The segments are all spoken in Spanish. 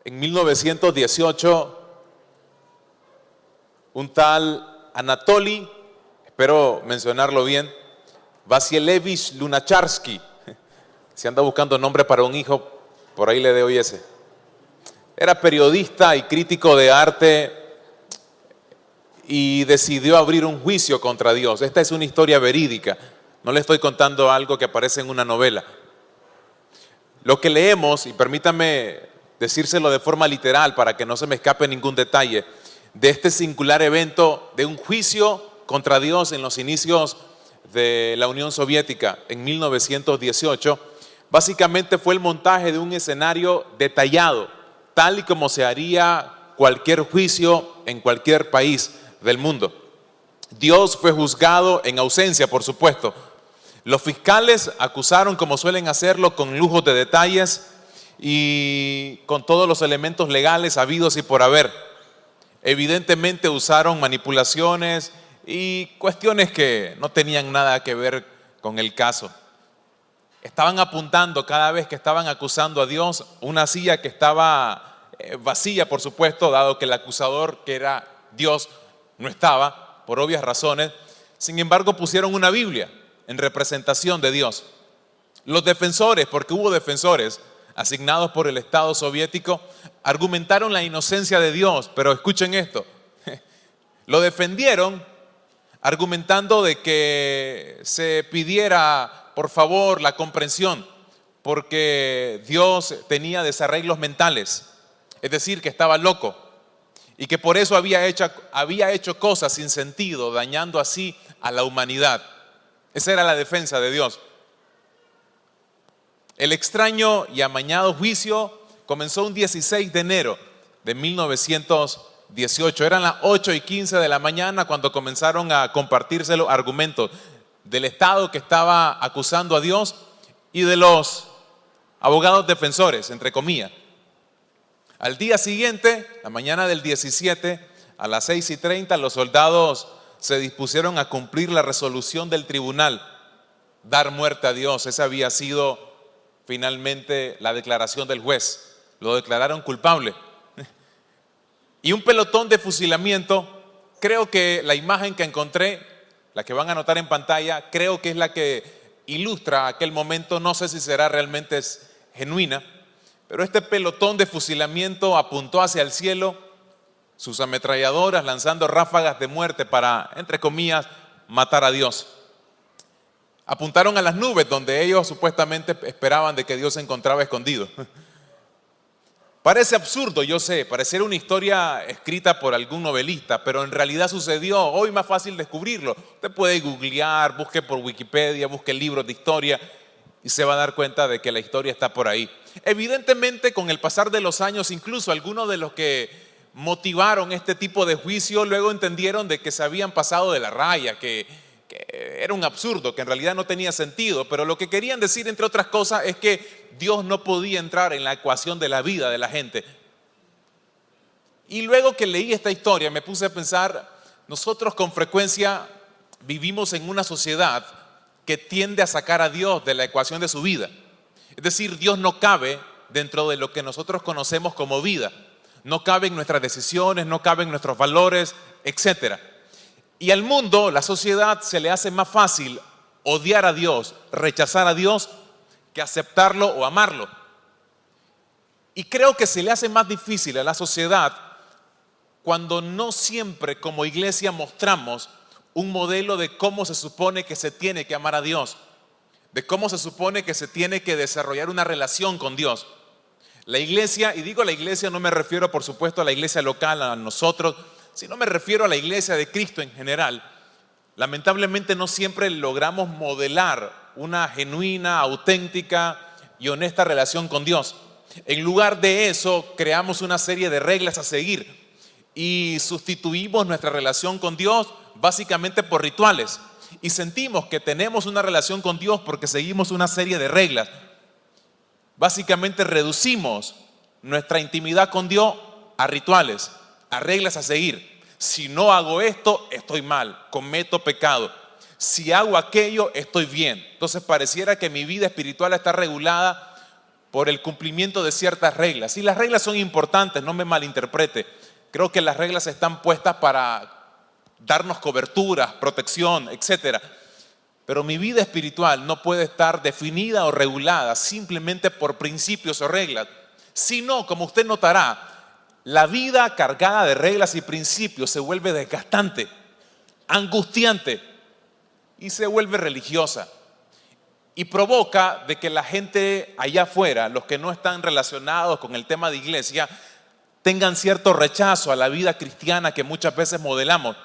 En 1918, un tal Anatoly, espero mencionarlo bien, Vasilyevich Lunacharsky, si anda buscando nombre para un hijo, por ahí le doy ese. Era periodista y crítico de arte y decidió abrir un juicio contra Dios. Esta es una historia verídica, no le estoy contando algo que aparece en una novela. Lo que leemos, y permítame decírselo de forma literal para que no se me escape ningún detalle, de este singular evento de un juicio contra Dios en los inicios de la Unión Soviética en 1918, básicamente fue el montaje de un escenario detallado, tal y como se haría cualquier juicio en cualquier país del mundo. Dios fue juzgado en ausencia, por supuesto. Los fiscales acusaron, como suelen hacerlo, con lujos de detalles y con todos los elementos legales habidos y por haber. Evidentemente usaron manipulaciones y cuestiones que no tenían nada que ver con el caso. Estaban apuntando cada vez que estaban acusando a Dios una silla que estaba vacía, por supuesto, dado que el acusador, que era Dios, no estaba, por obvias razones. Sin embargo, pusieron una Biblia en representación de Dios. Los defensores, porque hubo defensores asignados por el Estado soviético, argumentaron la inocencia de Dios, pero escuchen esto, lo defendieron argumentando de que se pidiera, por favor, la comprensión, porque Dios tenía desarreglos mentales, es decir, que estaba loco, y que por eso había hecho cosas sin sentido, dañando así a la humanidad. Esa era la defensa de Dios. El extraño y amañado juicio comenzó un 16 de enero de 1918. Eran las 8:15 de la mañana cuando comenzaron a compartirse los argumentos del Estado que estaba acusando a Dios y de los abogados defensores, entre comillas. Al día siguiente, la mañana del 17, a las 6:30, los soldados se dispusieron a cumplir la resolución del tribunal, dar muerte a Dios. Esa había sido finalmente la declaración del juez. Lo declararon culpable. Y un pelotón de fusilamiento, creo que la imagen que encontré, la que van a notar en pantalla, creo que es la que ilustra aquel momento. No sé si será realmente genuina, pero este pelotón de fusilamiento apuntó hacia el cielo, sus ametralladoras lanzando ráfagas de muerte para, entre comillas, matar a Dios. Apuntaron a las nubes donde ellos supuestamente esperaban de que Dios se encontraba escondido. Parece absurdo, yo sé, pareciera una historia escrita por algún novelista, pero en realidad sucedió. Hoy más fácil descubrirlo. Usted puede googlear, busque por Wikipedia, busque libros de historia y se va a dar cuenta de que la historia está por ahí. Evidentemente, con el pasar de los años, incluso algunos de los que motivaron este tipo de juicio luego entendieron de que se habían pasado de la raya, que era un absurdo, que en realidad no tenía sentido, pero lo que querían decir, entre otras cosas, es que Dios no podía entrar en la ecuación de la vida de la gente. Y luego que leí esta historia me puse a pensar, nosotros con frecuencia vivimos en una sociedad que tiende a sacar a Dios de la ecuación de su vida. Es decir, Dios no cabe dentro de lo que nosotros conocemos como vida. No cabe en nuestras decisiones, no cabe en nuestros valores, etcétera. Y al mundo, la sociedad, se le hace más fácil odiar a Dios, rechazar a Dios, que aceptarlo o amarlo. Y creo que se le hace más difícil a la sociedad cuando no siempre como iglesia mostramos un modelo de cómo se supone que se tiene que amar a Dios, de cómo se supone que se tiene que desarrollar una relación con Dios. La iglesia, y digo la iglesia, no me refiero por supuesto a la iglesia local, a nosotros, sino me refiero a la iglesia de Cristo en general. Lamentablemente no siempre logramos modelar una genuina, auténtica y honesta relación con Dios. En lugar de eso, creamos una serie de reglas a seguir y sustituimos nuestra relación con Dios básicamente por rituales. Y sentimos que tenemos una relación con Dios porque seguimos una serie de reglas. Básicamente reducimos nuestra intimidad con Dios a rituales, a reglas a seguir. Si no hago esto, estoy mal, cometo pecado. Si hago aquello, estoy bien. Entonces pareciera que mi vida espiritual está regulada por el cumplimiento de ciertas reglas. Y las reglas son importantes, no me malinterprete. Creo que las reglas están puestas para darnos cobertura, protección, etcétera. Pero mi vida espiritual no puede estar definida o regulada simplemente por principios o reglas, sino, como usted notará, la vida cargada de reglas y principios se vuelve desgastante, angustiante y se vuelve religiosa. Y provoca de que la gente allá afuera, los que no están relacionados con el tema de iglesia, tengan cierto rechazo a la vida cristiana que muchas veces modelamos.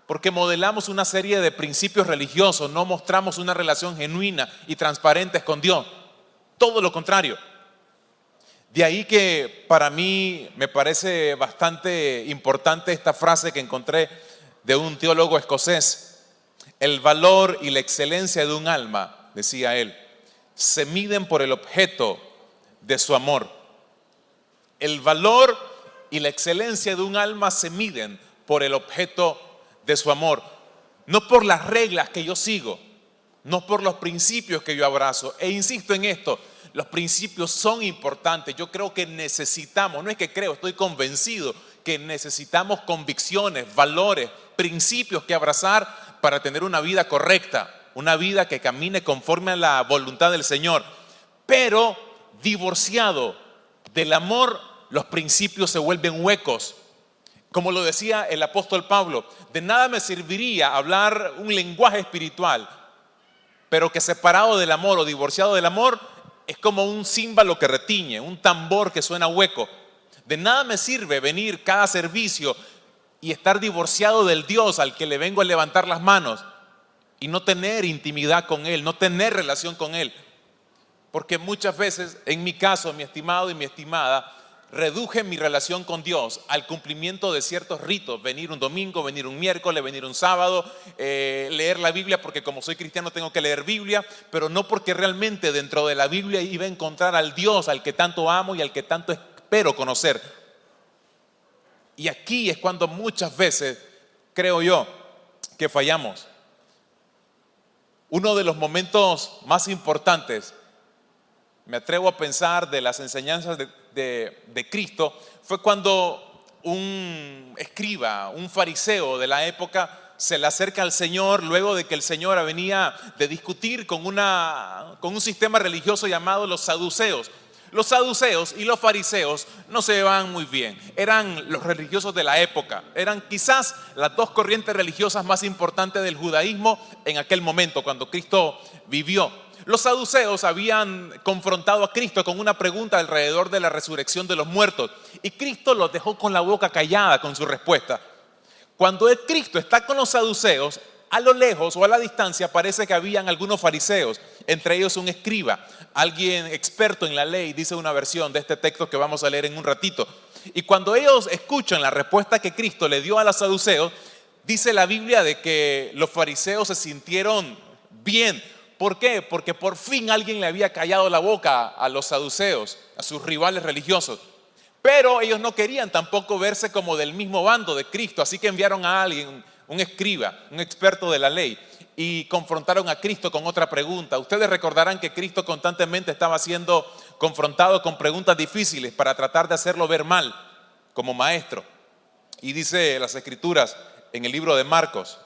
Porque modelamos una serie de principios religiosos, no mostramos una relación genuina y transparente con Dios. Todo lo contrario. De ahí que para mí me parece bastante importante esta frase que encontré de un teólogo escocés. El valor y la excelencia de un alma, decía él, se miden por el objeto de su amor. El valor y la excelencia de un alma se miden por el objeto de su amor, no por las reglas que yo sigo, no por los principios que yo abrazo. E insisto en esto, los principios son importantes. Yo creo que necesitamos, no es que creo, estoy convencido que necesitamos convicciones, valores, principios que abrazar para tener una vida correcta, una vida que camine conforme a la voluntad del Señor. Pero divorciado del amor, los principios se vuelven huecos. Como lo decía el apóstol Pablo, de nada me serviría hablar un lenguaje espiritual, pero que separado del amor o divorciado del amor es como un címbalo que retiñe, un tambor que suena hueco. De nada me sirve venir cada servicio y estar divorciado del Dios al que le vengo a levantar las manos y no tener intimidad con Él, no tener relación con Él. Porque muchas veces, en mi caso, mi estimado y mi estimada, reduje mi relación con Dios al cumplimiento de ciertos ritos, venir un domingo, venir un miércoles, venir un sábado, leer la Biblia, porque como soy cristiano tengo que leer Biblia, pero no porque realmente dentro de la Biblia iba a encontrar al Dios al que tanto amo y al que tanto espero conocer. Y aquí es cuando muchas veces, creo yo, que fallamos. Uno de los momentos más importantes, me atrevo a pensar, de las enseñanzas de Cristo, fue cuando un escriba, un fariseo de la época, se le acerca al Señor luego de que el Señor venía de discutir con un sistema religioso llamado los saduceos. Los saduceos y los fariseos no se llevaban muy bien. Eran los religiosos de la época. Eran quizás las dos corrientes religiosas más importantes del judaísmo en aquel momento, cuando Cristo vivió. Los saduceos habían confrontado a Cristo con una pregunta alrededor de la resurrección de los muertos, y Cristo los dejó con la boca callada con su respuesta. Cuando Cristo está con los saduceos, a lo lejos o a la distancia parece que habían algunos fariseos, entre ellos un escriba, alguien experto en la ley, dice una versión de este texto que vamos a leer en un ratito. Y cuando ellos escuchan la respuesta que Cristo le dio a los saduceos, dice la Biblia de que los fariseos se sintieron bien. ¿Por qué? Porque por fin alguien le había callado la boca a los saduceos, a sus rivales religiosos. Pero ellos no querían tampoco verse como del mismo bando de Cristo, así que enviaron a alguien, un escriba, un experto de la ley, y confrontaron a Cristo con otra pregunta. Ustedes recordarán que Cristo constantemente estaba siendo confrontado con preguntas difíciles para tratar de hacerlo ver mal como maestro. Y dice las Escrituras en el libro de Marcos,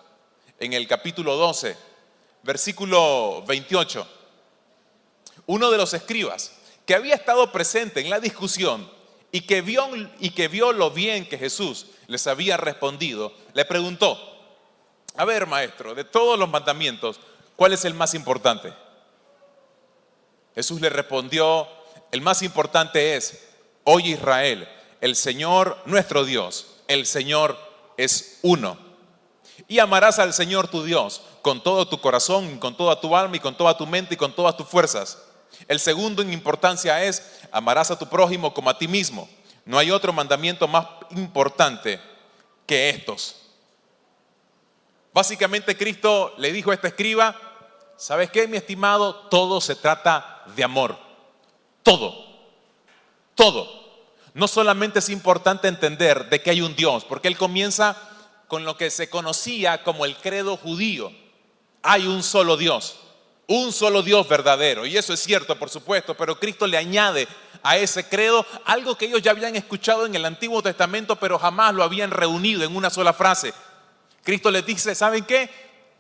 en el capítulo 12, versículo 28, uno de los escribas que había estado presente en la discusión y que vio lo bien que Jesús les había respondido, le preguntó: a ver, maestro, de todos los mandamientos, ¿cuál es el más importante? Jesús le respondió: el más importante es: oye Israel, el Señor nuestro Dios, el Señor es uno. Y amarás al Señor tu Dios con todo tu corazón, con toda tu alma y con toda tu mente y con todas tus fuerzas. El segundo en importancia es: amarás a tu prójimo como a ti mismo. No hay otro mandamiento más importante que estos. Básicamente Cristo le dijo a este escriba: ¿sabes qué, mi estimado? Todo se trata de amor. Todo. No solamente es importante entender de que hay un Dios, porque él comienza con lo que se conocía como el credo judío. Hay un solo Dios. Un solo Dios verdadero. Y eso es cierto, por supuesto, pero Cristo le añade a ese credo algo que ellos ya habían escuchado en el Antiguo Testamento, pero jamás lo habían reunido en una sola frase. Cristo les dice, ¿saben qué?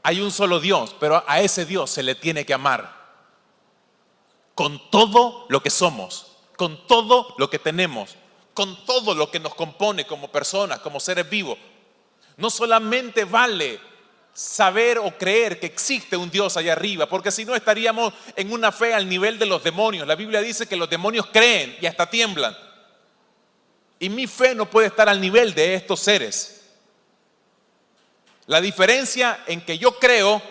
Hay un solo Dios, pero a ese Dios se le tiene que amar con todo lo que somos, con todo lo que tenemos, con todo lo que nos compone como personas, como seres vivos. No solamente vale saber o creer que existe un Dios allá arriba, porque si no estaríamos en una fe al nivel de los demonios. La Biblia dice que los demonios creen y hasta tiemblan. Y mi fe no puede estar al nivel de estos seres. La diferencia en que yo creo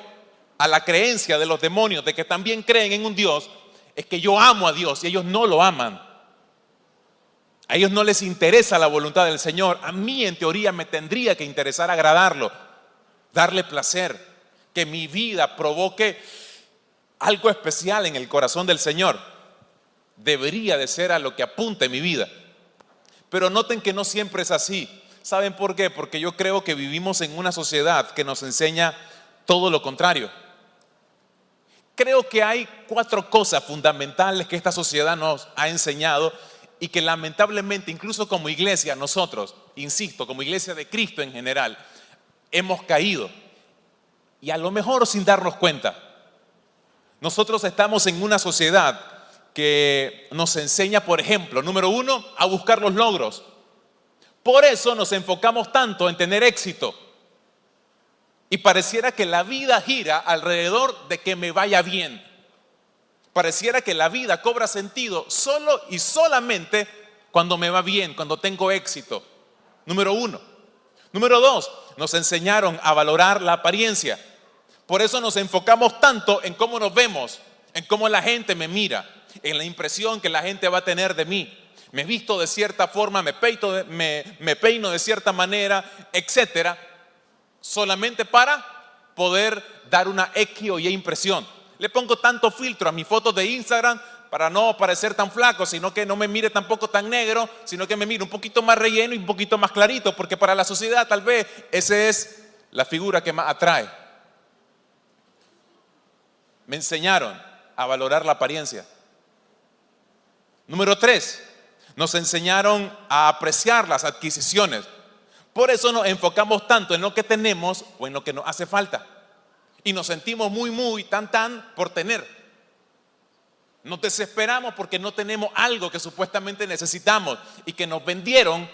a la creencia de los demonios, de que también creen en un Dios, es que yo amo a Dios y ellos no lo aman. A ellos no les interesa la voluntad del Señor. A mí, en teoría, me tendría que interesar agradarlo, darle placer, que mi vida provoque algo especial en el corazón del Señor. Debería de ser a lo que apunte mi vida. Pero noten que no siempre es así. ¿Saben por qué? Porque yo creo que vivimos en una sociedad que nos enseña todo lo contrario. Creo que hay 4 cosas fundamentales que esta sociedad nos ha enseñado y que lamentablemente, incluso como iglesia, nosotros, insisto, como iglesia de Cristo en general, hemos caído. Y a lo mejor sin darnos cuenta. Nosotros estamos en una sociedad que nos enseña, por ejemplo, número 1, a buscar los logros. Por eso nos enfocamos tanto en tener éxito. Y pareciera que la vida gira alrededor de que me vaya bien. Pareciera que la vida cobra sentido solo y solamente cuando me va bien, cuando tengo éxito. Número 1. Número 2, nos enseñaron a valorar la apariencia. Por eso nos enfocamos tanto en cómo nos vemos, en cómo la gente me mira, en la impresión que la gente va a tener de mí. Me visto de cierta forma, me peino de cierta manera, etcétera, solamente para poder dar una X o Y impresión. Le pongo tanto filtro a mis fotos de Instagram para no parecer tan flaco, sino que no me mire tampoco tan negro, sino que me mire un poquito más relleno y un poquito más clarito, porque para la sociedad tal vez esa es la figura que más atrae. Me enseñaron a valorar la apariencia. Número 3, nos enseñaron a apreciar las adquisiciones. Por eso nos enfocamos tanto en lo que tenemos o en lo que nos hace falta. Y nos sentimos muy, tan por tener. Nos desesperamos porque no tenemos algo que supuestamente necesitamos y que nos vendieron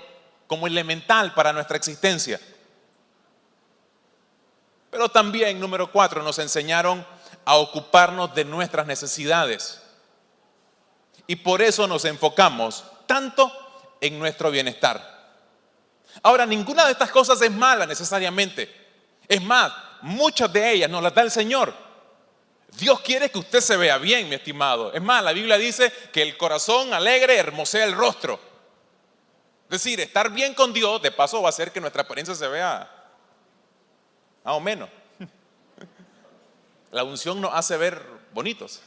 como elemental para nuestra existencia. Pero también, número 4, nos enseñaron a ocuparnos de nuestras necesidades. Y por eso nos enfocamos tanto en nuestro bienestar. Ahora, ninguna de estas cosas es mala necesariamente. Es más, muchas de ellas nos las da el Señor. Dios quiere que usted se vea bien, mi estimado. Es más, la Biblia dice que el corazón alegre hermosea el rostro. Es decir, estar bien con Dios, de paso, va a hacer que nuestra apariencia se vea más o menos. La unción nos hace ver bonitos.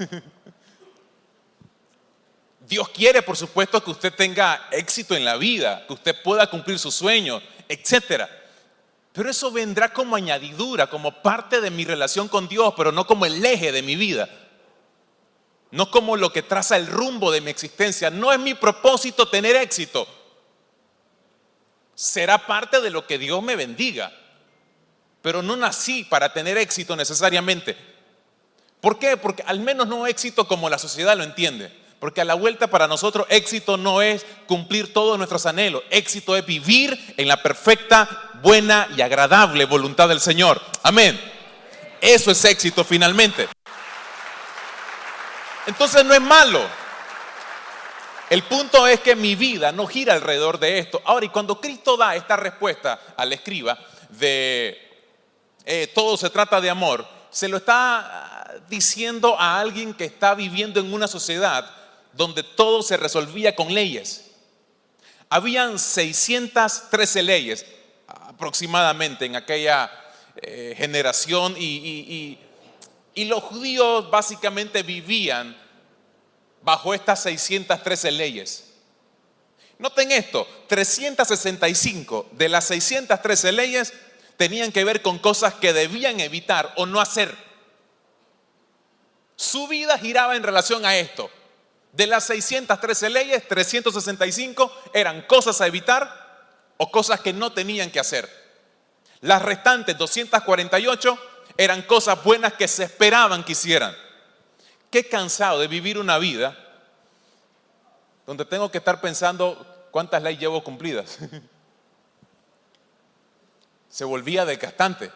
Dios quiere, por supuesto, que usted tenga éxito en la vida, que usted pueda cumplir sus sueños, etcétera. Pero eso vendrá como añadidura, como parte de mi relación con Dios, pero no como el eje de mi vida. No como lo que traza el rumbo de mi existencia. No es mi propósito tener éxito. Será parte de lo que Dios me bendiga. Pero no nací para tener éxito necesariamente. ¿Por qué? Porque al menos no éxito como la sociedad lo entiende. Porque a la vuelta para nosotros éxito no es cumplir todos nuestros anhelos. Éxito es vivir en la perfecta, buena y agradable voluntad del Señor. Amén. Eso es éxito finalmente. Entonces no es malo. El punto es que mi vida no gira alrededor de esto. Ahora, y cuando Cristo da esta respuesta al escriba de todo se trata de amor, se lo está diciendo a alguien que está viviendo en una sociedad donde todo se resolvía con leyes. Habían 613 leyes aproximadamente en aquella generación y los judíos básicamente vivían bajo estas 613 leyes. Noten esto, 365 de las 613 leyes tenían que ver con cosas que debían evitar o no hacer. Su vida giraba en relación a esto. De las 613 leyes, 365 eran cosas a evitar o cosas que no tenían que hacer. Las restantes 248 eran cosas buenas que se esperaban que hicieran. Qué cansado de vivir una vida donde tengo que estar pensando cuántas leyes llevo cumplidas. Se volvía desgastante.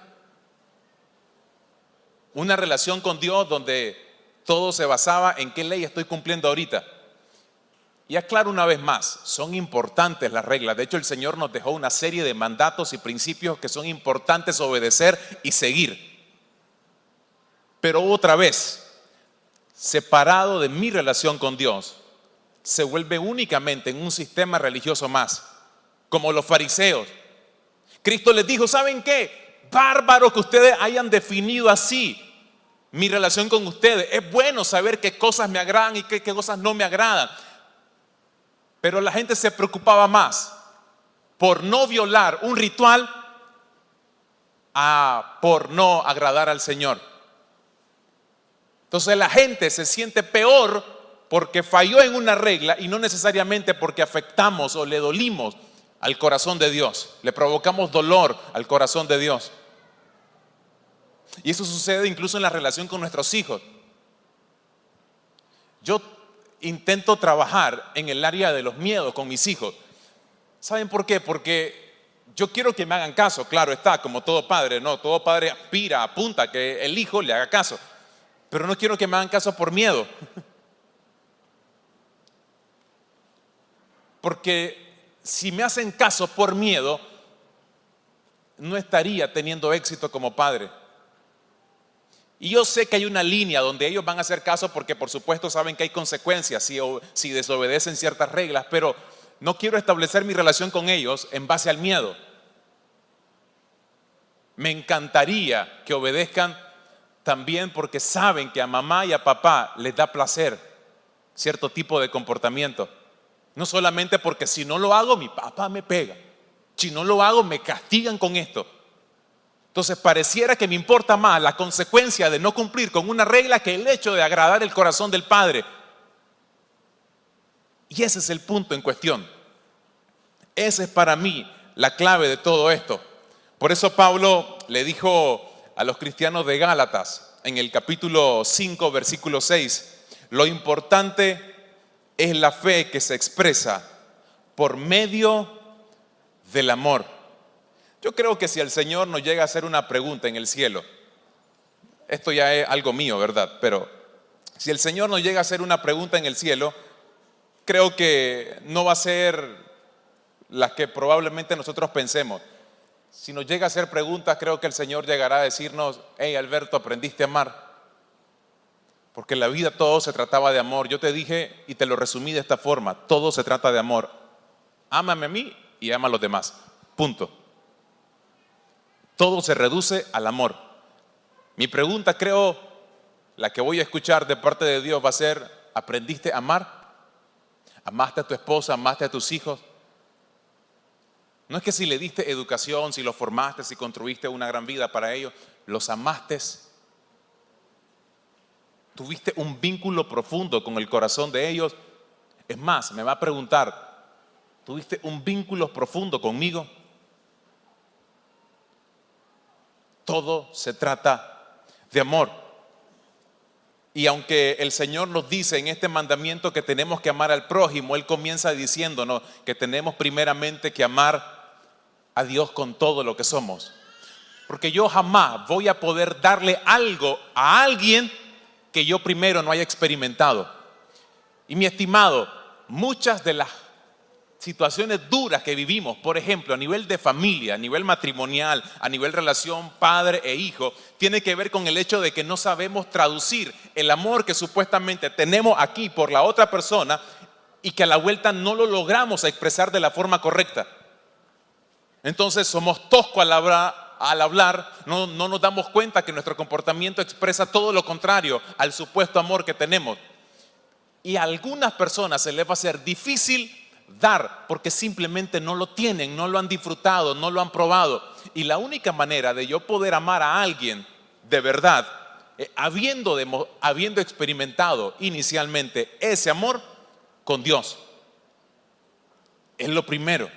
Una relación con Dios donde todo se basaba en qué ley estoy cumpliendo ahorita. Y aclaro una vez más, son importantes las reglas. De hecho, el Señor nos dejó una serie de mandatos y principios que son importantes obedecer y seguir. Pero otra vez, separado de mi relación con Dios, se vuelve únicamente en un sistema religioso más, como los fariseos. Cristo les dijo, ¿saben qué? Bárbaro que ustedes hayan definido así mi relación con ustedes. Es bueno saber qué cosas me agradan y qué cosas no me agradan. Pero la gente se preocupaba más por no violar un ritual por no agradar al Señor. Entonces la gente se siente peor porque falló en una regla y no necesariamente porque afectamos o le dolimos al corazón de Dios, le provocamos dolor al corazón de Dios. Y eso sucede incluso en la relación con nuestros hijos. Yo intento trabajar en el área de los miedos con mis hijos. ¿Saben por qué? Porque yo quiero que me hagan caso, claro está, como todo padre, no, todo padre aspira, apunta a que el hijo le haga caso, pero no quiero que me hagan caso por miedo. Porque si me hacen caso por miedo, no estaría teniendo éxito como padre. Y yo sé que hay una línea donde ellos van a hacer caso porque por supuesto saben que hay consecuencias si desobedecen ciertas reglas, pero no quiero establecer mi relación con ellos en base al miedo. Me encantaría que obedezcan también porque saben que a mamá y a papá les da placer cierto tipo de comportamiento. No solamente porque si no lo hago mi papá me pega, si no lo hago me castigan con esto. Entonces pareciera que me importa más la consecuencia de no cumplir con una regla que el hecho de agradar el corazón del Padre. Y ese es el punto en cuestión. Esa es para mí la clave de todo esto. Por eso Pablo le dijo a los cristianos de Gálatas en el capítulo 5, versículo 6, lo importante es la fe que se expresa por medio del amor. Yo creo que si el Señor nos llega a hacer una pregunta en el cielo, esto ya es algo mío, ¿verdad? Pero si el Señor nos llega a hacer una pregunta en el cielo, creo que no va a ser la que probablemente nosotros pensemos. Si nos llega a hacer preguntas, creo que el Señor llegará a decirnos, hey Alberto, ¿aprendiste a amar? Porque en la vida todo se trataba de amor. Yo te dije y te lo resumí de esta forma, todo se trata de amor. Ámame a mí y ama a los demás, punto. Todo se reduce al amor. Mi pregunta, creo, la que voy a escuchar de parte de Dios va a ser, ¿aprendiste a amar? ¿Amaste a tu esposa? ¿Amaste a tus hijos? No es que si le diste educación, si los formaste, si construiste una gran vida para ellos, los amaste. Tuviste un vínculo profundo con el corazón de ellos. Es más, me va a preguntar, ¿tuviste un vínculo profundo conmigo? Todo se trata de amor. Y aunque el Señor nos dice en este mandamiento que tenemos que amar al prójimo, Él comienza diciéndonos que tenemos primeramente que amar a Dios con todo lo que somos. Porque yo jamás voy a poder darle algo a alguien que yo primero no haya experimentado. Y mi estimado, muchas de las situaciones duras que vivimos, por ejemplo, a nivel de familia, a nivel matrimonial, a nivel relación padre e hijo, tiene que ver con el hecho de que no sabemos traducir el amor que supuestamente tenemos aquí por la otra persona y que a la vuelta no lo logramos expresar de la forma correcta. Entonces somos toscos al hablar, no nos damos cuenta que nuestro comportamiento expresa todo lo contrario al supuesto amor que tenemos. Y a algunas personas se les va a ser difícil dar porque simplemente no lo tienen, no lo han disfrutado, no lo han probado. Y la única manera de yo poder amar a alguien de verdad habiendo experimentado inicialmente ese amor con Dios. Es lo primero.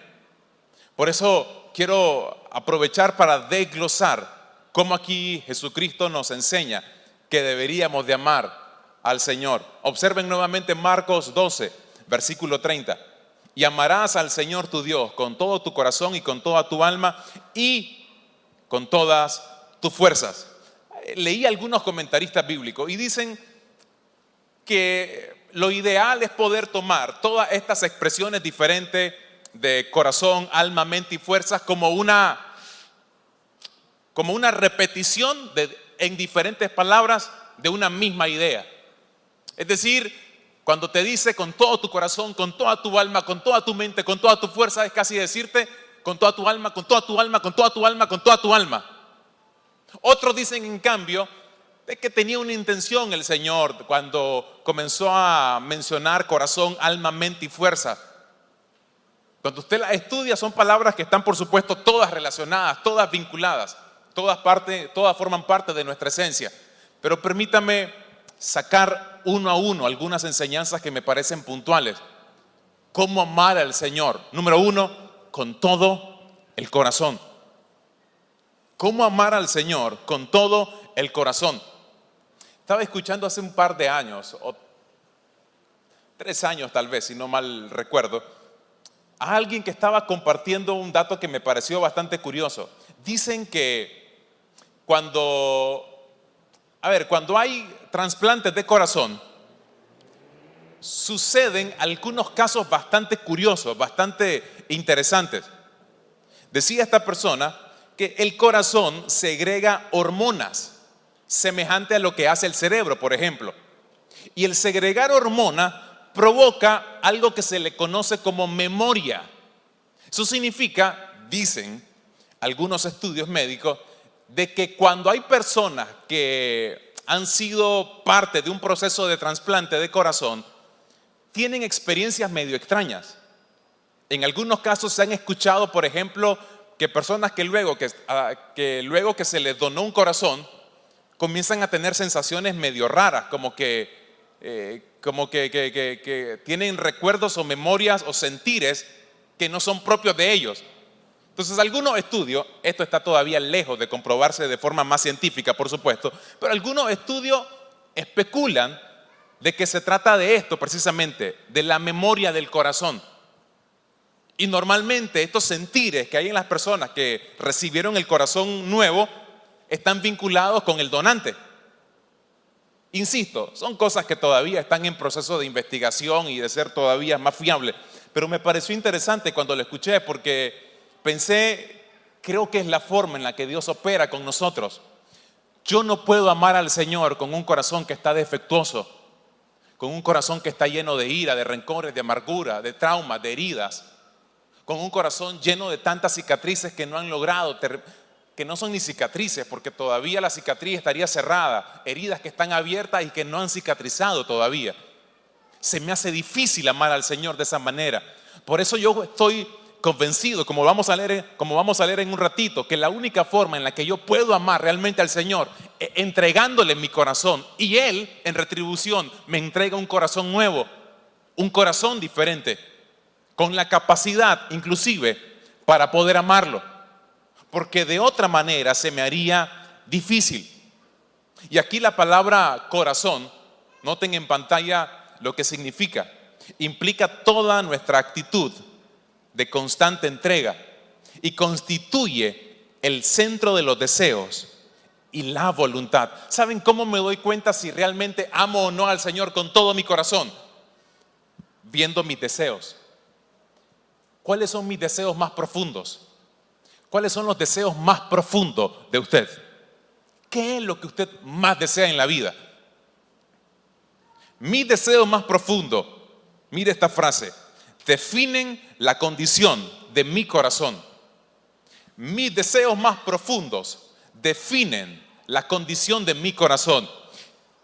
Por eso quiero aprovechar para desglosar cómo aquí Jesucristo nos enseña que deberíamos de amar al Señor. Observen nuevamente Marcos 12, versículo 30. Y amarás al Señor tu Dios con todo tu corazón y con toda tu alma y con todas tus fuerzas. Leí algunos comentaristas bíblicos y dicen que lo ideal es poder tomar todas estas expresiones diferentes de corazón, alma, mente y fuerzas como una repetición en diferentes palabras de una misma idea. Es decir, cuando te dice con todo tu corazón, con toda tu alma, con toda tu mente, con toda tu fuerza, es casi decirte con toda tu alma, con toda tu alma, con toda tu alma, con toda tu alma. Otros dicen en cambio de que tenía una intención el Señor cuando comenzó a mencionar corazón, alma, mente y fuerza. Cuando usted las estudia son palabras que están por supuesto todas relacionadas, todas vinculadas, todas forman parte de nuestra esencia. Pero permítame sacar uno a uno algunas enseñanzas que me parecen puntuales. ¿Cómo amar al Señor? Número uno, con todo el corazón. ¿Cómo amar al Señor? Con todo el corazón. Estaba escuchando hace un par de años, o 3 años tal vez, si no mal recuerdo, a alguien que estaba compartiendo un dato que me pareció bastante curioso. Dicen que cuando hay trasplantes de corazón, suceden algunos casos bastante curiosos, bastante interesantes. Decía esta persona que el corazón segrega hormonas, semejante a lo que hace el cerebro, por ejemplo. Y el segregar hormona provoca algo que se le conoce como memoria. Eso significa, dicen algunos estudios médicos, de que cuando hay personas que han sido parte de un proceso de trasplante de corazón, tienen experiencias medio extrañas. En algunos casos se han escuchado, por ejemplo, que personas que luego que se les donó un corazón, comienzan a tener sensaciones medio raras, como que tienen recuerdos o memorias o sentires que no son propios de ellos. Entonces, algunos estudios, esto está todavía lejos de comprobarse de forma más científica, por supuesto, pero algunos estudios especulan de que se trata de esto precisamente, de la memoria del corazón. Y normalmente estos sentires que hay en las personas que recibieron el corazón nuevo están vinculados con el donante. Insisto, son cosas que todavía están en proceso de investigación y de ser todavía más fiables. Pero me pareció interesante cuando lo escuché porque pensé, creo que es la forma en la que Dios opera con nosotros. Yo no puedo amar al Señor con un corazón que está defectuoso, con un corazón que está lleno de ira, de rencores, de amargura, de traumas, de heridas, con un corazón lleno de tantas cicatrices que no han logrado, que no son ni cicatrices, porque todavía la cicatriz estaría cerrada, heridas que están abiertas y que no han cicatrizado todavía. Se me hace difícil amar al Señor de esa manera. Por eso yo estoy convencido, como vamos a leer en un ratito, que la única forma en la que yo puedo amar realmente al Señor es entregándole mi corazón, y Él en retribución me entrega un corazón nuevo, un corazón diferente, con la capacidad inclusive para poder amarlo, porque de otra manera se me haría difícil. Y aquí la palabra corazón, noten en pantalla lo que significa, implica toda nuestra actitud de constante entrega y constituye el centro de los deseos y la voluntad. ¿Saben cómo me doy cuenta si realmente amo o no al Señor con todo mi corazón? Viendo mis deseos. ¿Cuáles son mis deseos más profundos? ¿Cuáles son los deseos más profundos de usted? ¿Qué es lo que usted más desea en la vida? Mis deseos más profundos, mire esta frase, definen la condición de mi corazón. Mis deseos más profundos definen la condición de mi corazón.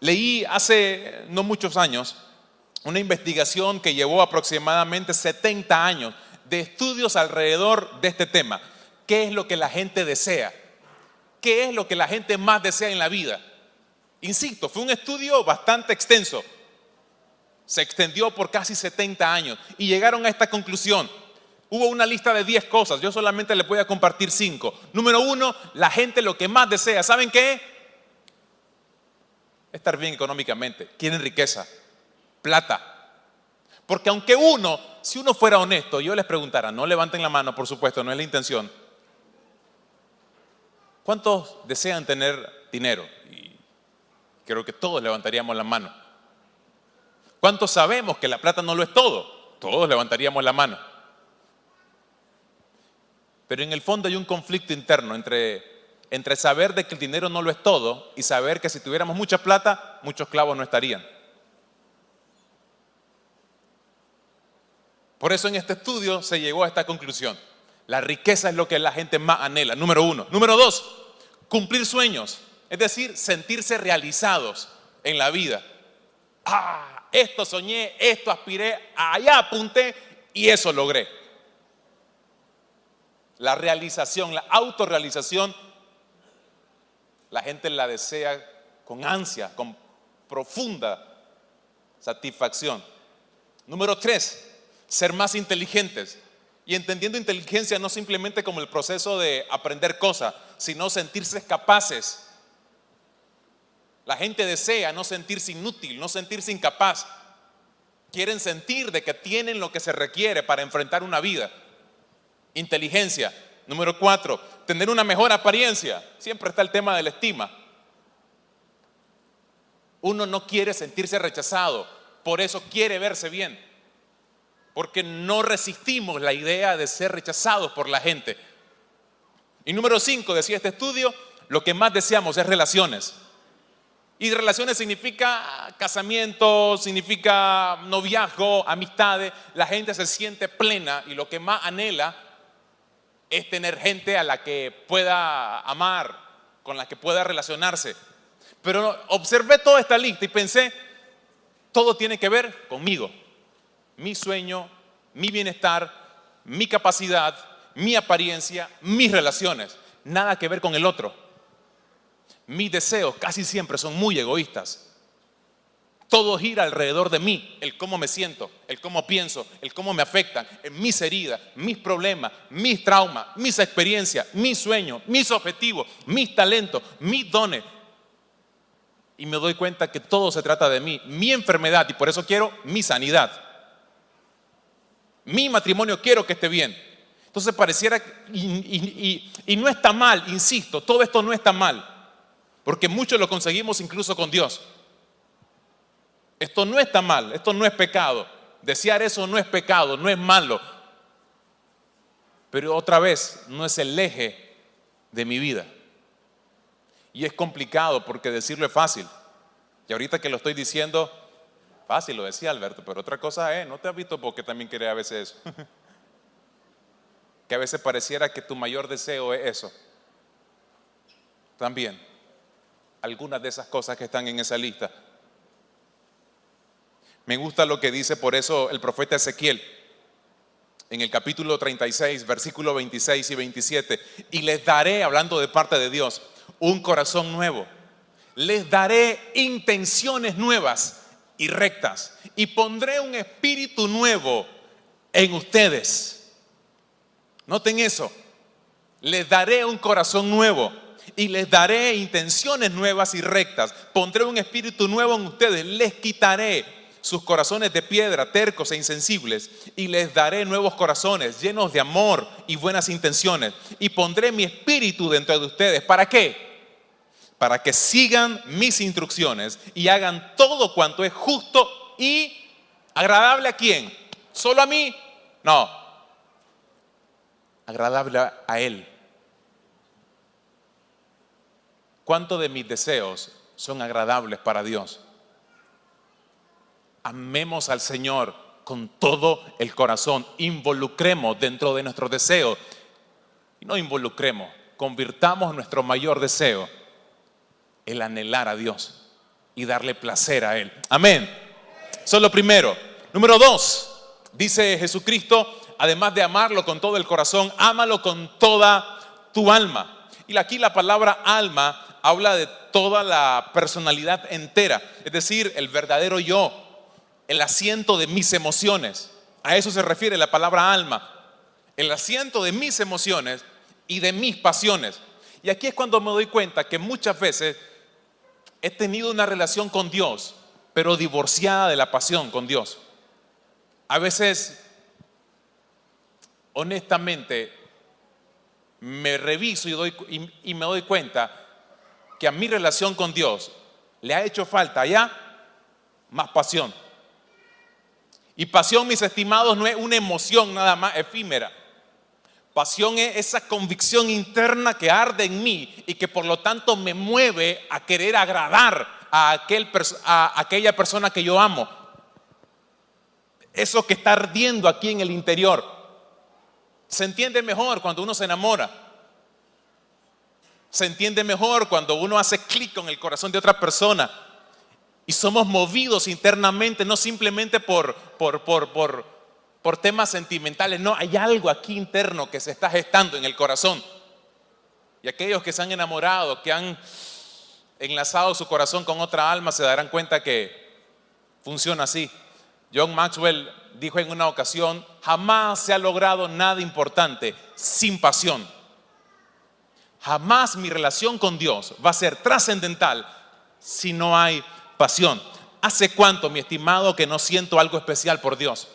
Leí hace no muchos años una investigación que llevó aproximadamente 70 años de estudios alrededor de este tema. ¿Qué es lo que la gente desea? ¿Qué es lo que la gente más desea en la vida? Insisto, fue un estudio bastante extenso. Se extendió por casi 70 años y llegaron a esta conclusión. Hubo una lista de 10 cosas, yo solamente les voy a compartir 5. Número 1, la gente lo que más desea, ¿saben qué? Estar bien económicamente, quieren riqueza, plata. Porque aunque si uno fuera honesto, yo les preguntara, no levanten la mano, por supuesto, no es la intención. ¿Cuántos desean tener dinero? Y creo que todos levantaríamos la mano. ¿Cuántos sabemos que la plata no lo es todo? Todos levantaríamos la mano. Pero en el fondo hay un conflicto interno entre saber de que el dinero no lo es todo y saber que si tuviéramos mucha plata, muchos clavos no estarían. Por eso en este estudio se llegó a esta conclusión. La riqueza es lo que la gente más anhela, número 1. Número 2, cumplir sueños, es decir, sentirse realizados en la vida. Esto soñé, esto aspiré, allá apunté y eso logré. La realización, la autorrealización, la gente la desea con ansia, con profunda satisfacción. Número 3, ser más inteligentes. Y entendiendo inteligencia no simplemente como el proceso de aprender cosas, sino sentirse capaces. La gente desea no sentirse inútil, no sentirse incapaz. Quieren sentir de que tienen lo que se requiere para enfrentar una vida. Inteligencia. Número 4, tener una mejor apariencia. Siempre está el tema de la estima. Uno no quiere sentirse rechazado, por eso quiere verse bien. Porque no resistimos la idea de ser rechazados por la gente. Y número 5, decía este estudio, lo que más deseamos es relaciones. Y relaciones significa casamiento, significa noviazgo, amistades. La gente se siente plena y lo que más anhela es tener gente a la que pueda amar, con la que pueda relacionarse. Pero observé toda esta lista y pensé, todo tiene que ver conmigo. Mi sueño, mi bienestar, mi capacidad, mi apariencia, mis relaciones. Nada que ver con el otro. Mis deseos casi siempre son muy egoístas. Todo gira alrededor de mí, el cómo me siento, el cómo pienso, el cómo me afectan, mis heridas, mis problemas, mis traumas, mis experiencias, mis sueños, mis objetivos, mis talentos, mis dones. Y me doy cuenta que todo se trata de mí, mi enfermedad, y por eso quiero mi sanidad. Mi matrimonio quiero que esté bien. Entonces pareciera, y no está mal, insisto, todo esto no está mal, porque muchos lo conseguimos incluso con Dios. Esto no está mal, esto no es pecado. Desear eso no es pecado, no es malo. Pero otra vez, no es el eje de mi vida. Y es complicado porque decirlo es fácil. Y ahorita que lo estoy diciendo, fácil lo decía Alberto, pero otra cosa es, ¿no te has visto porque también querés a veces eso? Que a veces pareciera que tu mayor deseo es eso. También, algunas de esas cosas que están en esa lista. Me gusta lo que dice por eso el profeta Ezequiel en el capítulo 36, versículo 26 y 27. Y les daré, hablando de parte de Dios, un corazón nuevo. Les daré intenciones nuevas y rectas. Y pondré un espíritu nuevo en ustedes. Noten eso. Les daré un corazón nuevo. Y les daré intenciones nuevas y rectas. Pondré un espíritu nuevo en ustedes. Les quitaré sus corazones de piedra, tercos e insensibles, y les daré nuevos corazones llenos de amor y buenas intenciones, y pondré mi espíritu dentro de ustedes. ¿Para qué? Para que sigan mis instrucciones y hagan todo cuanto es justo y agradable. ¿A quién? ¿Solo a mí? No, agradable a Él. ¿Cuántos de mis deseos son agradables para Dios? Amemos al Señor con todo el corazón. Involucremos dentro de nuestros deseos. Y no involucremos, convirtamos nuestro mayor deseo el anhelar a Dios y darle placer a Él. Amén. Eso es lo primero. Número 2, dice Jesucristo, además de amarlo con todo el corazón, ámalo con toda tu alma. Y aquí la palabra alma habla de toda la personalidad entera, es decir, el verdadero yo, el asiento de mis emociones. A eso se refiere la palabra alma, el asiento de mis emociones y de mis pasiones. Y aquí es cuando me doy cuenta que muchas veces he tenido una relación con Dios, pero divorciada de la pasión con Dios. A veces, honestamente, me reviso y me doy cuenta que a mi relación con Dios le ha hecho falta ya más pasión. Y pasión, mis estimados, no es una emoción nada más efímera. Pasión es esa convicción interna que arde en mí y que por lo tanto me mueve a querer agradar a aquella persona que yo amo. Eso que está ardiendo aquí en el interior. Se entiende mejor cuando uno se enamora. Se entiende mejor cuando uno hace clic con el corazón de otra persona. Y somos movidos internamente, no simplemente por temas sentimentales. No, hay algo aquí interno que se está gestando en el corazón. Y aquellos que se han enamorado, que han enlazado su corazón con otra alma, se darán cuenta que funciona así. John Maxwell dijo en una ocasión: jamás se ha logrado nada importante sin pasión. Jamás mi relación con Dios va a ser trascendental si no hay pasión. ¿Hace cuánto, mi estimado, que no siento algo especial por Dios?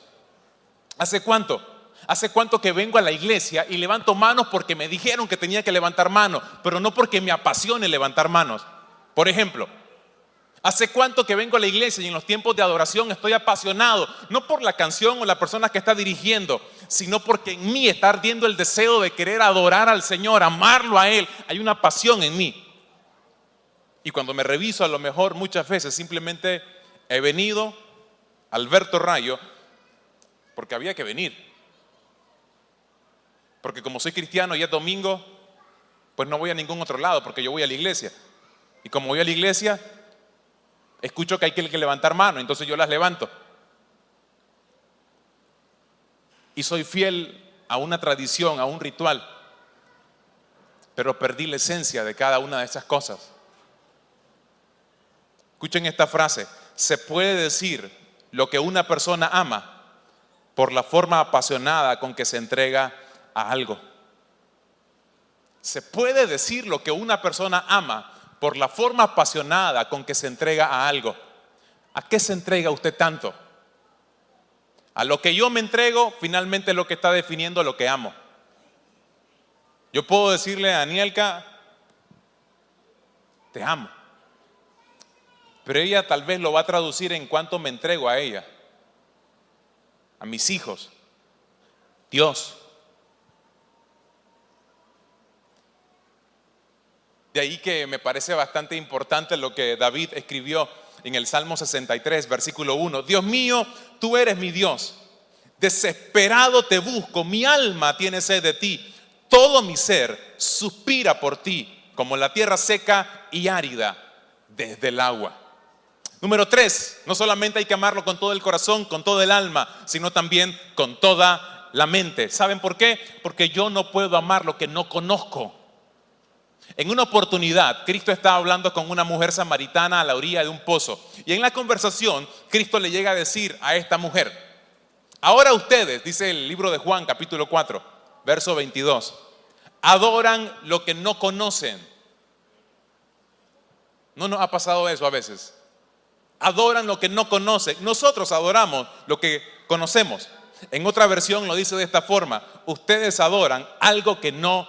¿Hace cuánto? ¿Hace cuánto que vengo a la iglesia y levanto manos porque me dijeron que tenía que levantar manos, pero no porque me apasione levantar manos? Por ejemplo, ¿hace cuánto que vengo a la iglesia y en los tiempos de adoración estoy apasionado, no por la canción o la persona que está dirigiendo, sino porque en mí está ardiendo el deseo de querer adorar al Señor, amarlo a Él? Hay una pasión en mí. Y cuando me reviso, a lo mejor muchas veces simplemente he venido al Alberto Rayo porque había que venir. Porque como soy cristiano y es domingo, pues no voy a ningún otro lado porque yo voy a la iglesia. Y como voy a la iglesia, escucho que hay que levantar manos, entonces yo las levanto. Y soy fiel a una tradición, a un ritual, pero perdí la esencia de cada una de esas cosas. Escuchen esta frase: se puede decir lo que una persona ama por la forma apasionada con que se entrega a algo. Se puede decir lo que una persona ama por la forma apasionada con que se entrega a algo. ¿A qué se entrega usted tanto? A lo que yo me entrego, finalmente es lo que está definiendo lo que amo. Yo puedo decirle a Anielka: te amo. Pero ella tal vez lo va a traducir en cuánto me entrego a ella, a mis hijos, Dios. De ahí que me parece bastante importante lo que David escribió en el Salmo 63, versículo 1. Dios mío, tú eres mi Dios. Desesperado te busco, mi alma tiene sed de ti. Todo mi ser suspira por ti, como la tierra seca y árida desde el agua. Número 3, no solamente hay que amarlo con todo el corazón, con todo el alma, sino también con toda la mente. ¿Saben por qué? Porque yo no puedo amar lo que no conozco. En una oportunidad, Cristo estaba hablando con una mujer samaritana a la orilla de un pozo. Y en la conversación, Cristo le llega a decir a esta mujer: ahora ustedes, dice el libro de Juan, capítulo 4, verso 22, adoran lo que no conocen. ¿No nos ha pasado eso a veces? Adoran lo que no conocen. Nosotros adoramos lo que conocemos. En otra versión lo dice de esta forma: ustedes adoran algo que no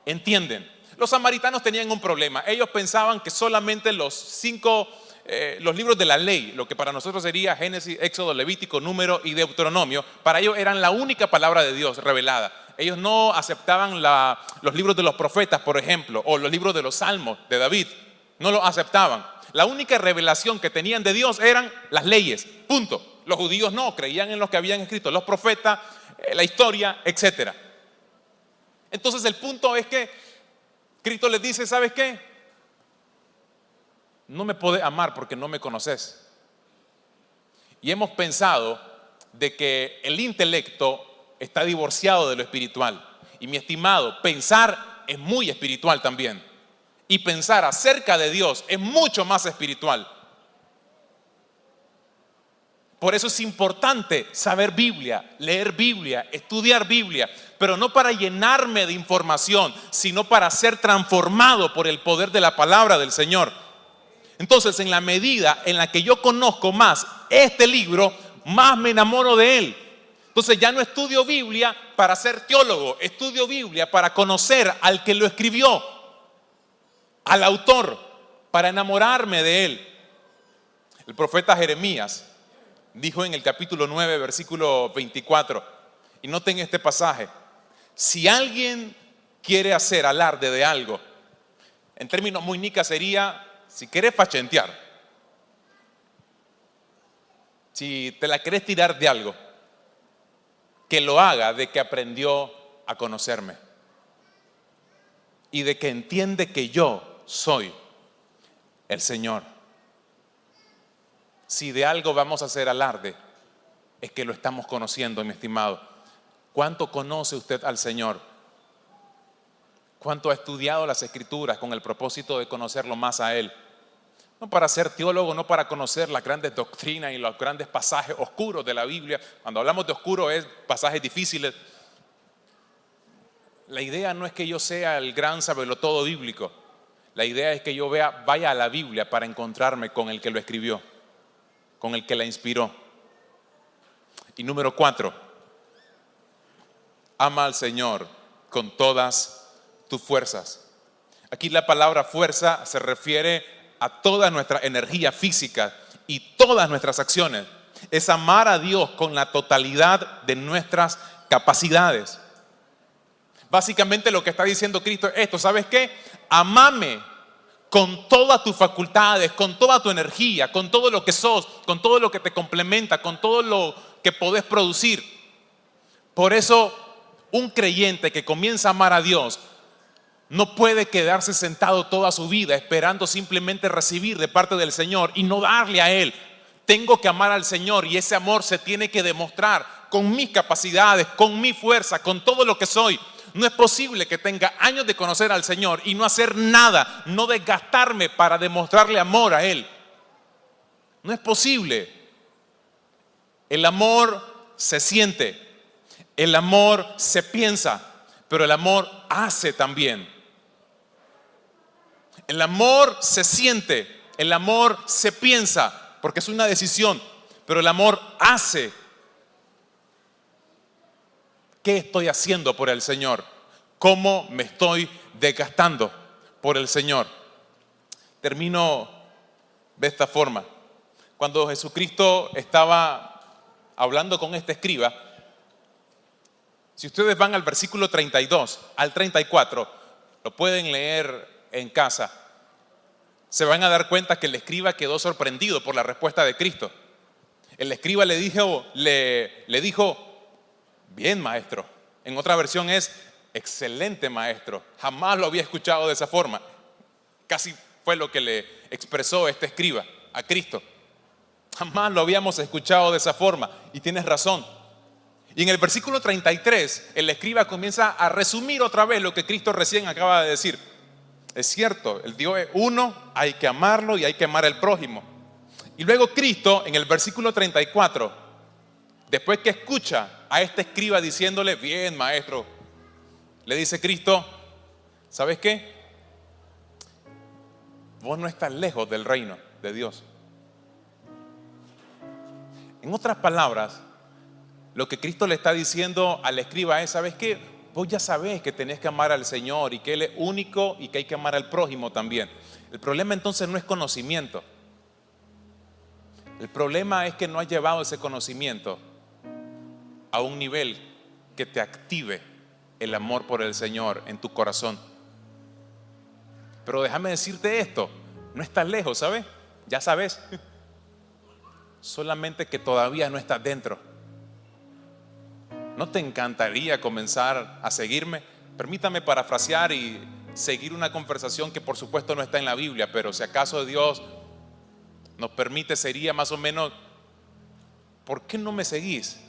entienden. Los samaritanos tenían un problema. Ellos pensaban que solamente los libros de la ley, lo que para nosotros sería Génesis, Éxodo, Levítico, Número y Deuteronomio, para ellos eran la única palabra de Dios revelada. Ellos no aceptaban los libros de los profetas, por ejemplo, o los libros de los salmos de David. No los aceptaban. La única revelación que tenían de Dios eran las leyes, punto. Los judíos no, creían en lo que habían escrito los profetas, la historia, etc. Entonces el punto es que Cristo les dice: ¿sabes qué? No me podés amar porque no me conoces. Y hemos pensado de que el intelecto está divorciado de lo espiritual. Y mi estimado, pensar es muy espiritual también. y pensar acerca de Dios es mucho más espiritual. Por eso es importante saber Biblia, leer Biblia, estudiar Biblia, pero no para llenarme de información, sino para ser transformado por el poder de la palabra del Señor. Entonces, en la medida en la que yo conozco más este libro, más me enamoro de él. Entonces ya no estudio Biblia para ser teólogo, estudio Biblia para conocer al que lo escribió, al autor, para enamorarme de él. El profeta Jeremías dijo en el capítulo 9, versículo 24, y noten este pasaje: si alguien quiere hacer alarde de algo, en términos muy nicas sería, si quieres fachentear, si te la querés tirar de algo, que lo haga de que aprendió a conocerme y de que entiende que yo soy el Señor. Si de algo vamos a hacer alarde, es que lo estamos conociendo, mi estimado. ¿Cuánto conoce usted al Señor? ¿Cuánto ha estudiado las Escrituras con el propósito de conocerlo más a Él? No para ser teólogo, no para conocer las grandes doctrinas y los grandes pasajes oscuros de la Biblia. Cuando hablamos de oscuro es pasajes difíciles. La idea no es que yo sea el gran sabelotodo bíblico. La idea es que yo vaya a la Biblia para encontrarme con el que lo escribió, con el que la inspiró. Y número 4, ama al Señor con todas tus fuerzas. Aquí la palabra fuerza se refiere a toda nuestra energía física y todas nuestras acciones. Es amar a Dios con la totalidad de nuestras capacidades. Básicamente lo que está diciendo Cristo es esto: ¿sabes qué? Amame con todas tus facultades, con toda tu energía, con todo lo que sos, con todo lo que te complementa, con todo lo que podés producir. Por eso un creyente que comienza a amar a Dios no puede quedarse sentado toda su vida esperando simplemente recibir de parte del Señor y no darle a Él. Tengo que amar al Señor y ese amor se tiene que demostrar con mis capacidades, con mi fuerza, con todo lo que soy. No es posible que tenga años de conocer al Señor y no hacer nada, no desgastarme para demostrarle amor a Él. No es posible. El amor se siente, el amor se piensa, pero el amor hace también. El amor se siente, el amor se piensa, porque es una decisión, pero el amor hace. ¿Qué estoy haciendo por el Señor? ¿Cómo me estoy desgastando por el Señor? Termino de esta forma. Cuando Jesucristo estaba hablando con este escriba, si ustedes van al versículo 32 al 34, lo pueden leer en casa, se van a dar cuenta que el escriba quedó sorprendido por la respuesta de Cristo. El escriba le dijo, bien, maestro. En otra versión es, excelente, maestro. Jamás lo había escuchado de esa forma. Casi fue lo que le expresó este escriba a Cristo. Jamás lo habíamos escuchado de esa forma, y tienes razón. Y en el versículo 33, el escriba comienza a resumir otra vez lo que Cristo recién acaba de decir. Es cierto, el Dios es uno, hay que amarlo y hay que amar al prójimo. Y luego Cristo, en el versículo 34, después que escucha a este escriba diciéndole, bien, maestro, le dice Cristo, ¿sabes qué? Vos no estás lejos del reino de Dios. En otras palabras, lo que Cristo le está diciendo al escriba es, ¿sabes qué? Vos ya sabés que tenés que amar al Señor y que Él es único y que hay que amar al prójimo también. El problema entonces no es conocimiento. El problema es que no has llevado ese conocimiento a un nivel que te active el amor por el Señor en tu corazón. Pero déjame decirte esto, no estás lejos, ¿sabes? Ya sabes. Solamente que todavía no estás dentro. ¿No te encantaría comenzar a seguirme? Permítame parafrasear y seguir una conversación que por supuesto no está en la Biblia, pero si acaso Dios nos permite, sería más o menos, ¿por qué no me seguís?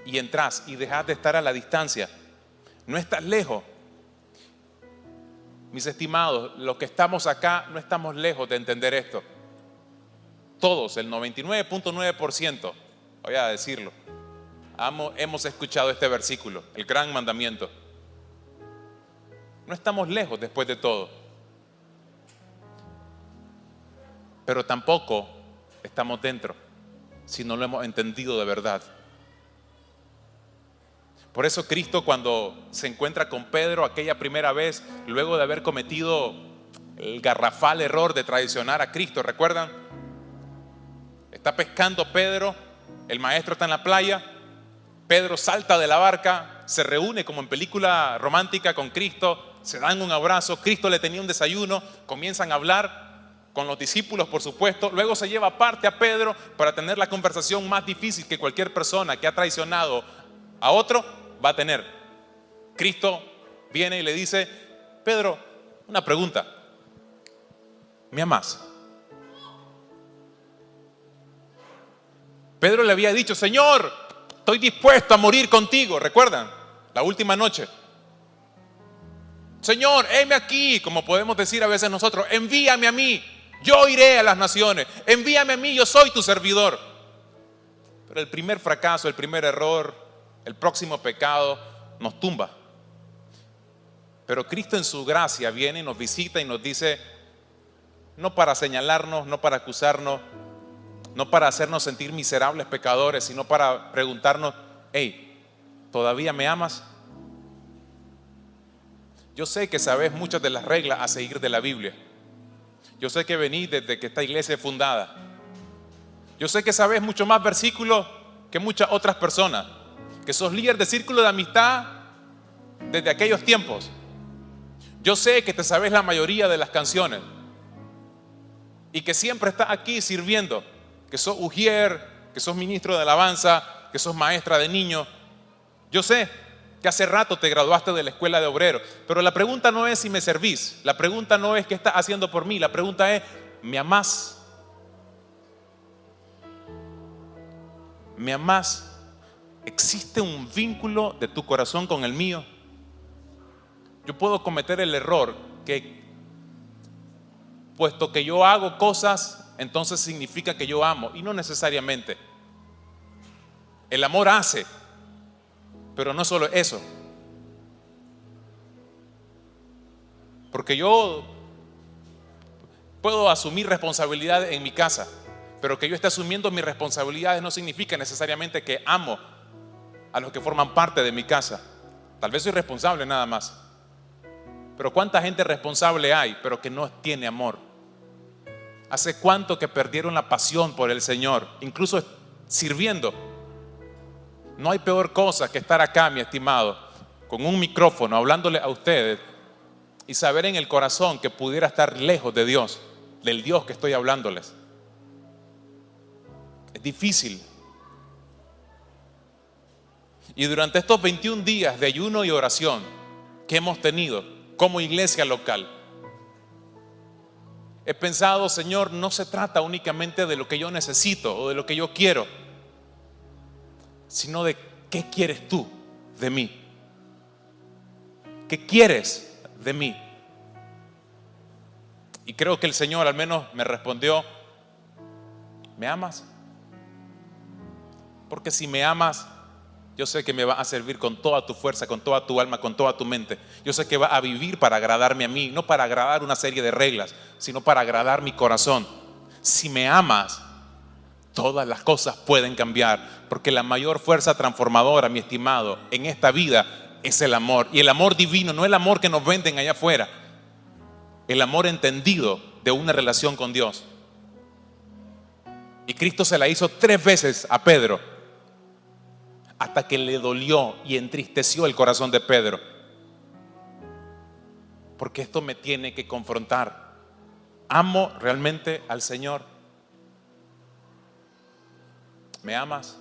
Y entras y dejás de estar a la distancia. No estás lejos. Mis estimados, los que estamos acá no estamos lejos de entender esto. Todos, el 99.9%, voy a decirlo, hemos escuchado este versículo, el gran mandamiento. No estamos lejos después de todo, pero tampoco estamos dentro si no lo hemos entendido de verdad. Por eso Cristo, cuando se encuentra con Pedro aquella primera vez, luego de haber cometido el garrafal error de traicionar a Cristo, ¿recuerdan? Está pescando Pedro, el maestro está en la playa, Pedro salta de la barca, se reúne como en película romántica con Cristo, se dan un abrazo, Cristo le tenía un desayuno, comienzan a hablar con los discípulos, por supuesto, luego se lleva aparte a Pedro para tener la conversación más difícil que cualquier persona que ha traicionado a otro va a tener. Cristo viene y le dice: Pedro, una pregunta, ¿me amas? Pedro le había dicho: Señor, estoy dispuesto a morir contigo. ¿Recuerdan? La última noche. Señor, heme aquí, como podemos decir a veces nosotros, envíame a mí, yo iré a las naciones, envíame a mí, yo soy tu servidor. Pero el primer fracaso, el primer error, el próximo pecado nos tumba. Pero Cristo en su gracia viene y nos visita y nos dice, no para señalarnos, no para acusarnos, no para hacernos sentir miserables pecadores, sino para preguntarnos: hey, ¿todavía me amas? Yo sé que sabes muchas de las reglas a seguir de la Biblia. Yo sé que venís desde que esta iglesia es fundada. Yo sé que sabes mucho más versículos que muchas otras personas, que sos líder de círculo de amistad desde aquellos tiempos. Yo sé que te sabes la mayoría de las canciones y que siempre estás aquí sirviendo, que sos ujier, que sos ministro de alabanza, que sos maestra de niños. Yo sé que hace rato te graduaste de la escuela de obreros, pero la pregunta no es si me servís, la pregunta no es qué estás haciendo por mí, la pregunta es: ¿me amás? ¿Me amás? ¿Existe un vínculo de tu corazón con el mío? Yo puedo cometer el error que, puesto que yo hago cosas, entonces significa que yo amo, y no necesariamente. El amor hace, pero no solo eso. Porque yo puedo asumir responsabilidades en mi casa, pero que yo esté asumiendo mis responsabilidades no significa necesariamente que amo a los que forman parte de mi casa. Tal vez soy responsable nada más, pero ¿cuánta gente responsable hay pero que no tiene amor? ¿Hace cuánto que perdieron la pasión por el Señor, incluso sirviendo? No hay peor cosa que estar acá, mi estimado, con un micrófono hablándole a ustedes y saber en el corazón que pudiera estar lejos de Dios, del Dios que estoy hablándoles. Es difícil. Y durante estos 21 días de ayuno y oración que hemos tenido como iglesia local, he pensado: Señor, no se trata únicamente de lo que yo necesito o de lo que yo quiero, sino de qué quieres tú de mí. ¿Qué quieres de mí? Y creo que el Señor al menos me respondió: ¿me amas? Porque si me amas, yo sé que me va a servir con toda tu fuerza, con toda tu alma, con toda tu mente. Yo sé que va a vivir para agradarme a mí, no para agradar una serie de reglas, sino para agradar mi corazón. Si me amas, todas las cosas pueden cambiar, porque la mayor fuerza transformadora, mi estimado, en esta vida es el amor. Y el amor divino, no el amor que nos venden allá afuera, el amor entendido de una relación con Dios. Y Cristo se la hizo 3 veces a Pedro, hasta que le dolió y entristeció el corazón de Pedro. Porque esto me tiene que confrontar. ¿Amo realmente al Señor? ¿Me amas?